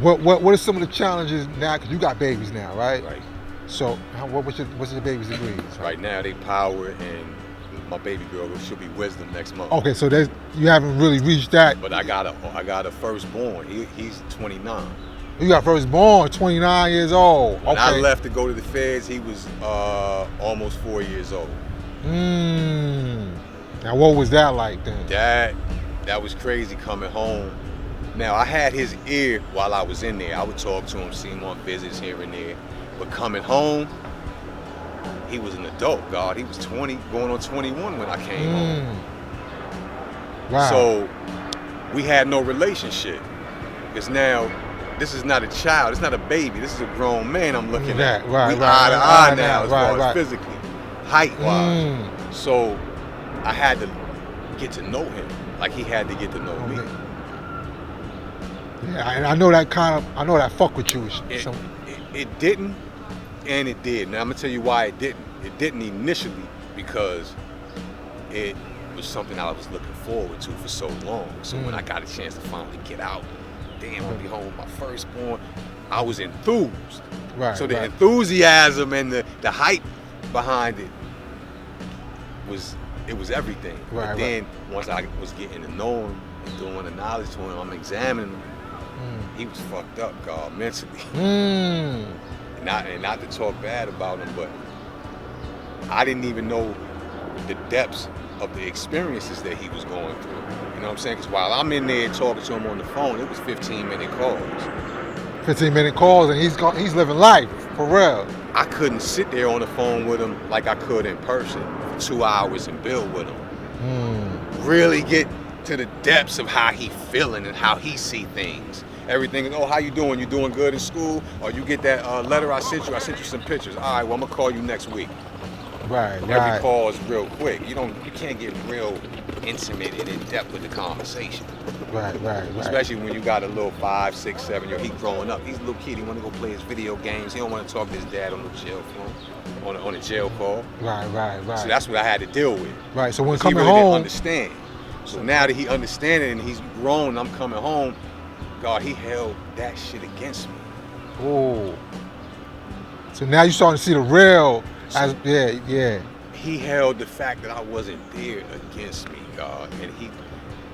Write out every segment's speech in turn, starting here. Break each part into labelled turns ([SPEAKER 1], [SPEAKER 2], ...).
[SPEAKER 1] What are some of the challenges now? Because you got babies now, right?
[SPEAKER 2] Right.
[SPEAKER 1] So what's your baby's degrees?
[SPEAKER 2] Right now they power, and my baby girl should be wisdom next month.
[SPEAKER 1] Okay, so you haven't really reached that.
[SPEAKER 2] But I got a firstborn. He's 29.
[SPEAKER 1] You got firstborn, 29 years old.
[SPEAKER 2] When
[SPEAKER 1] okay.
[SPEAKER 2] I left to go to the feds, he was almost 4 years old.
[SPEAKER 1] Now what was that like then?
[SPEAKER 2] That was crazy coming home. Now I had his ear while I was in there. I would talk to him, see him on visits here and there. But coming home, he was an adult, God. He was 20, going on 21 when I came home.
[SPEAKER 1] Wow.
[SPEAKER 2] So we had no relationship. Because now, this is not a child, it's not a baby, this is a grown man I'm looking at.
[SPEAKER 1] Right,
[SPEAKER 2] we eye to eye now as far as
[SPEAKER 1] right.
[SPEAKER 2] physically, height-wise. So I had to get to know him like he had to get to know me.
[SPEAKER 1] Yeah, and I know that fuck with you.
[SPEAKER 2] It didn't, and it did. Now I'm gonna tell you why it didn't. It didn't initially because it was something I was looking forward to for so long. So when I got a chance to finally get out, damn, I'll be home with my firstborn, I was enthused.
[SPEAKER 1] Right.
[SPEAKER 2] So the enthusiasm and the hype behind it was everything.
[SPEAKER 1] Right,
[SPEAKER 2] but then once I was getting to know him and doing the knowledge to him, I'm examining him. He was fucked up, God, mentally. And not to talk bad about him, but I didn't even know the depths of the experiences that he was going through. You know what I'm saying? Because while I'm in there talking to him on the phone, it was 15-minute calls.
[SPEAKER 1] 15-minute calls, and he's living life, for real.
[SPEAKER 2] I couldn't sit there on the phone with him like I could in person for 2 hours and build with him. Really get to the depths of how he feeling and how he see things. Everything is, oh, how you doing? You doing good in school? Or you get that letter I sent you some pictures. All right, well, I'm gonna call you next week.
[SPEAKER 1] Right.
[SPEAKER 2] Every call is real quick. You can't get real intimate and in depth with the conversation.
[SPEAKER 1] Right.
[SPEAKER 2] Especially when you got a little 5, 6, 7 year old. He growing up. He's a little kid. He want to go play his video games. He don't want to talk to his dad on the jail phone, on a jail call.
[SPEAKER 1] Right.
[SPEAKER 2] So that's what I had to deal with.
[SPEAKER 1] Right. So when
[SPEAKER 2] he
[SPEAKER 1] coming
[SPEAKER 2] really
[SPEAKER 1] home,
[SPEAKER 2] didn't understand. So now that he understands it and he's grown, I'm coming home. God, he held that shit against me.
[SPEAKER 1] Oh. So now you're starting to see the real. Yeah.
[SPEAKER 2] He held the fact that I wasn't there against me, God, and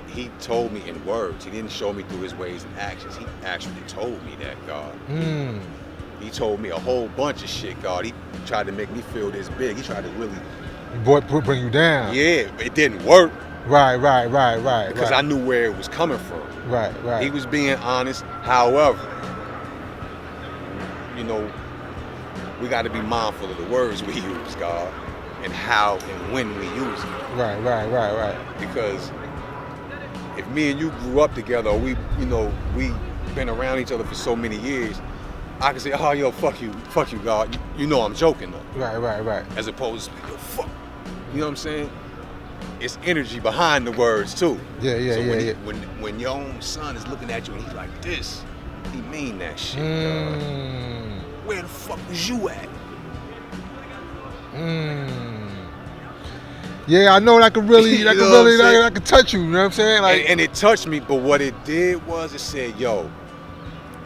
[SPEAKER 2] he told me in words. He didn't show me through his ways and actions. He actually told me that, God. He told me a whole bunch of shit, God. He tried to make me feel this big. He tried to really
[SPEAKER 1] bring you down.
[SPEAKER 2] Yeah, it didn't work.
[SPEAKER 1] Right.
[SPEAKER 2] Because I knew where it was coming from.
[SPEAKER 1] Right.
[SPEAKER 2] He was being honest. However, we got to be mindful of the words we use, God, and how and when we use it.
[SPEAKER 1] Right.
[SPEAKER 2] Because if me and you grew up together, or we been around each other for so many years, I can say, oh, yo, fuck you, God. You know I'm joking, though.
[SPEAKER 1] Right.
[SPEAKER 2] As opposed to, yo, fuck. You know what I'm saying? It's energy behind the words, too.
[SPEAKER 1] Yeah.
[SPEAKER 2] When your own son is looking at you and he's like this, he mean that shit, God. Where the fuck was you at?
[SPEAKER 1] Yeah, I know that could really, that could touch you. You know what I'm saying? Like,
[SPEAKER 2] and it touched me, but what it did was it said, yo,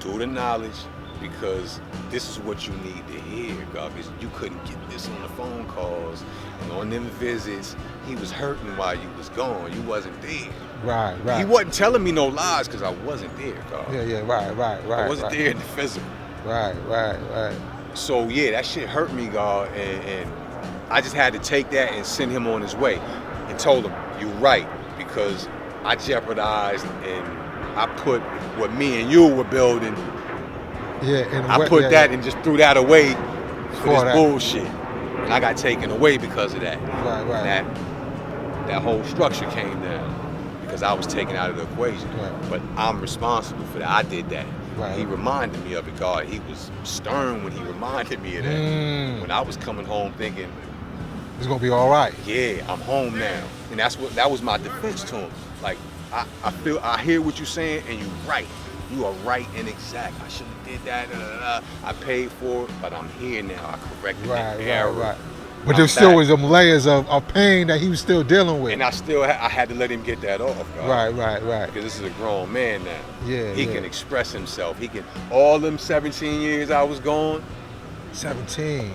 [SPEAKER 2] do the knowledge because this is what you need to hear, God. Because you couldn't get this on the phone calls and on them visits. He was hurting while you was gone. You wasn't there.
[SPEAKER 1] Right.
[SPEAKER 2] He wasn't telling me no lies because I wasn't there, God.
[SPEAKER 1] Yeah. Right.
[SPEAKER 2] I wasn't there in the physical.
[SPEAKER 1] Right.
[SPEAKER 2] So yeah, that shit hurt me, God, and I just had to take that and send him on his way, and told him, "You're right," because I jeopardized and I put what me and you were building.
[SPEAKER 1] Yeah,
[SPEAKER 2] I put that and just threw that away for this bullshit, and I got taken away because of that.
[SPEAKER 1] Right.
[SPEAKER 2] That whole structure came down because I was taken out of the equation.
[SPEAKER 1] Right.
[SPEAKER 2] But I'm responsible for that. I did that.
[SPEAKER 1] Right.
[SPEAKER 2] He reminded me of it, God. He was stern when he reminded me of that. When I was coming home thinking,
[SPEAKER 1] it's gonna be all right.
[SPEAKER 2] Yeah, I'm home now. And that was my defense to him. Like, I hear what you're saying and you're right. You are right and exact. I shouldn't have did that. I paid for it, but I'm here now. I corrected the error.
[SPEAKER 1] But there still was them layers of pain that he was still dealing with.
[SPEAKER 2] And I had to let him get that off, God.
[SPEAKER 1] Right.
[SPEAKER 2] Because this is a grown man now.
[SPEAKER 1] Yeah,
[SPEAKER 2] he can express himself. He can. All them 17 years I was gone.
[SPEAKER 1] 17.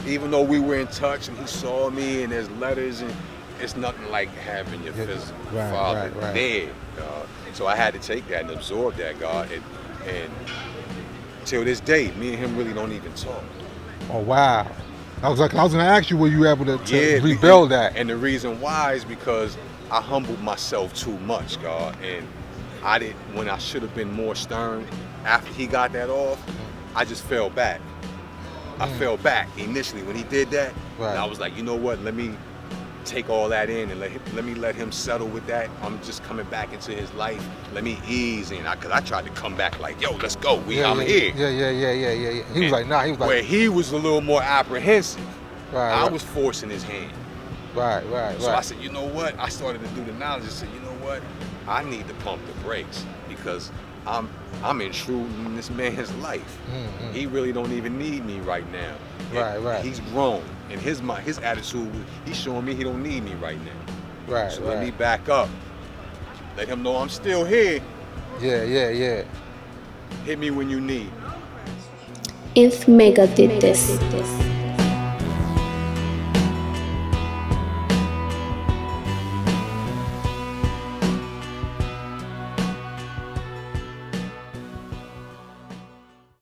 [SPEAKER 2] Even though we were in touch and he saw me and there's letters and it's nothing like having your physical father dead. So I had to take that and absorb that, God. And till this day, me and him really don't even talk.
[SPEAKER 1] Oh wow. I was gonna ask you, were you able to rebuild that?
[SPEAKER 2] And the reason why is because I humbled myself too much, God. And when I should have been more stern, after he got that off, I just fell back. I fell back initially when he did that.
[SPEAKER 1] Right.
[SPEAKER 2] And I was like, you know what? Let me take all that in and let him settle with that. I'm just coming back into his life. Let me ease in. Because I tried to come back like, yo, let's go. I'm here.
[SPEAKER 1] Yeah. He was like, nah. He was like,
[SPEAKER 2] where he was a little more apprehensive. I was forcing his hand.
[SPEAKER 1] Right.
[SPEAKER 2] So I said, you know what? I started to do the knowledge and said, you know what? I need to pump the brakes because I'm intruding in this man's life. He really don't even need me right now.
[SPEAKER 1] Right.
[SPEAKER 2] He's grown. And his attitude, he's showing me he don't need me right now.
[SPEAKER 1] Right.
[SPEAKER 2] So let me back up. Let him know I'm still here.
[SPEAKER 1] Yeah.
[SPEAKER 2] Hit me when you need.
[SPEAKER 3] If Mecca did this.